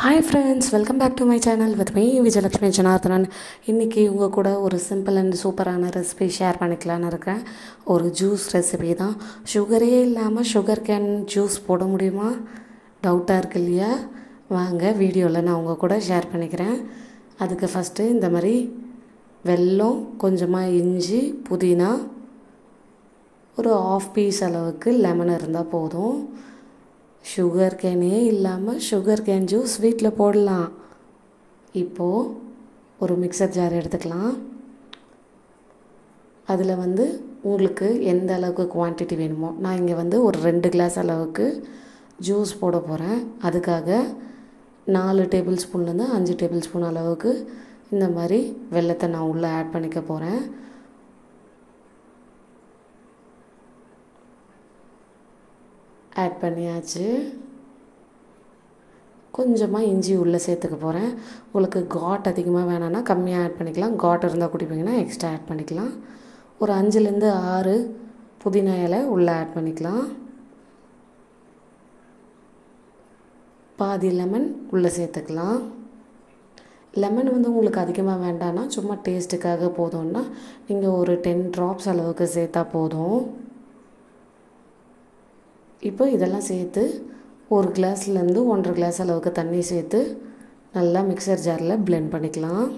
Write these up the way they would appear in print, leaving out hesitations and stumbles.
Hi friends, welcome back to my channel with me Vijayalakshmi Janardhanan. இன்னைக்கு உங்க கூட ஒரு சிம்பிள் அண்ட் சூப்பரான ரெசிபி ஷேர் பண்ணிக்கலாம்னு இருக்கேன். ஒரு ஜூஸ் ரெசிபி தான். சுகரே இல்லாமல் சுகர் கேன் ஜூஸ் போட முடியுமா? டவுட்டாக இருக்கு இல்லையா? வாங்க வீடியோவில் நான் உங்கள் கூட ஷேர் பண்ணிக்கிறேன். அதுக்கு ஃபஸ்ட்டு இந்த மாதிரி வெல்லம், கொஞ்சமாக இஞ்சி, புதினா, ஒரு ஆஃப் பீஸ் அளவுக்கு லெமன் இருந்தால் போதும். சுகர் கேனே இல்லாமல் சுகர் கேன் ஜூஸ் வீட்டில் போடலாம். இப்போது ஒரு மிக்சர் ஜார் எடுத்துக்கலாம். அதில் உங்களுக்கு எந்த அளவுக்கு குவான்டிட்டி வேணுமோ, நான் இங்கே ஒரு 2 கிளாஸ் அளவுக்கு ஜூஸ் போட போகிறேன். அதுக்காக 4 டேபிள் ஸ்பூன்லேருந்து 5 டேபிள் ஸ்பூன் அளவுக்கு இந்த மாதிரி வெல்லத்தை நான் உள்ளே ஆட் பண்ணிக்க போகிறேன். ஆட் பண்ணியாச்சு. கொஞ்சமாக இஞ்சி உள்ளே சேர்த்துக்க போகிறேன். உங்களுக்கு காட் அதிகமாக வேணான்னா கம்மியாக ஆட் பண்ணிக்கலாம். காட் இருந்தால் குடிப்பீங்கன்னா எக்ஸ்ட்ரா ஆட் பண்ணிக்கலாம். ஒரு 5லேருந்து 6 புதினா இலை உள்ளே ஆட் பண்ணிக்கலாம். பாதி லெமன் உள்ளே சேர்த்துக்கலாம். லெமன் உங்களுக்கு அதிகமாக வேண்டான்னா சும்மா டேஸ்ட்டுக்காக போதும்னா நீங்கள் ஒரு 10 ட்ராப்ஸ் அளவுக்கு சேர்த்தா போதும். இப்போ இதெல்லாம் சேர்த்து ஒரு கிளாஸ்லேருந்து 1.5 கிளாஸ் அளவுக்கு தண்ணி சேர்த்து நல்லா மிக்சர் ஜாரில் பிளெண்ட் பண்ணிக்கலாம்.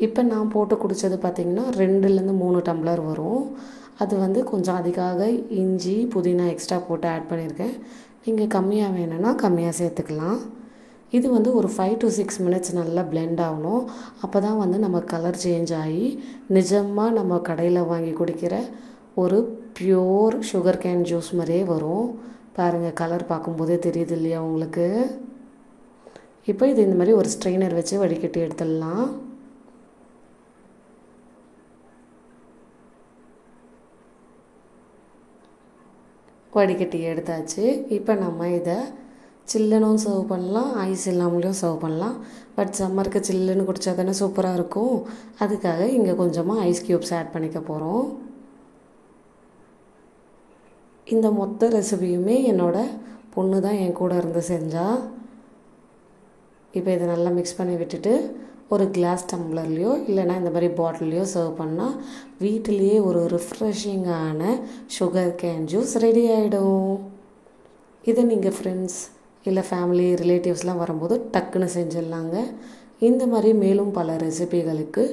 இப்போ நான் போட்டு குடித்தது பார்த்திங்கன்னா 2லேருந்து 3 டம்ளர் வரும். அது கொஞ்சம் அதுக்காக இஞ்சி புதினா எக்ஸ்ட்ரா போட்டு ஆட் பண்ணியிருக்கேன். நீங்கள் கம்மியாக வேணும்னா கம்மியாக சேர்த்துக்கலாம். இது ஒரு 5 to 6 மினிட்ஸ் நல்லா பிளெண்ட் ஆகணும். அப்போ தான் நம்ம கலர் சேஞ்ச் ஆகி நிஜமாக நம்ம கடையில் வாங்கி குடிக்கிற ஒரு பியூர் சுகர் கேன் ஜூஸ் மாதிரியே வரும். பாருங்கள், கலர் பார்க்கும்போதே தெரியுது இல்லையா உங்களுக்கு? இப்போ இது இந்த மாதிரி ஒரு ஸ்ட்ரெயினர் வச்சு வடிகட்டி எடுத்துடலாம். வடிகட்டி எடுத்தாச்சு. இப்போ நம்ம இதை சில்லுனும் சர்வ் பண்ணலாம், ஐஸ் இல்லாமலேயும் சர்வ் பண்ணலாம். பட் சம்மருக்கு சில்லுன்னு குடித்தா தானே சூப்பராக இருக்கும். அதுக்காக இங்கே கொஞ்சமாக ஐஸ் க்யூப்ஸ் ஆட் பண்ணிக்க போகிறோம். இந்த மொத்த ரெசிபியுமே என்னோடய பொண்ணு தான் என் கூட இருந்து செஞ்சால். இப்போ இதை நல்லா மிக்ஸ் பண்ணி விட்டுட்டு ஒரு கிளாஸ் டம்ளர்லேயோ இல்லைனா இந்த மாதிரி பாட்டில்லையோ சர்வ் பண்ணால் வீட்டிலையே ஒரு ரிஃப்ரெஷிங்கான சுகர் கேன் ஜூஸ் ரெடி ஆகிடும். இதை நீங்கள் ஃப்ரெண்ட்ஸ் இல்லை ஃபேமிலி ரிலேட்டிவ்ஸ்லாம் வரும்போது டக்குன்னு செஞ்சிடலாங்க. இந்த மாதிரி மேலும் பல ரெசிபிகளுக்கு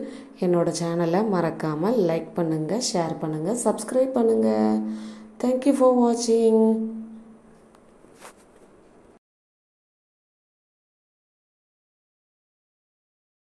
என்னோடய சேனலை மறக்காமல் லைக் பண்ணுங்கள், ஷேர் பண்ணுங்கள், சப்ஸ்கிரைப் பண்ணுங்கள். Thank you for watching.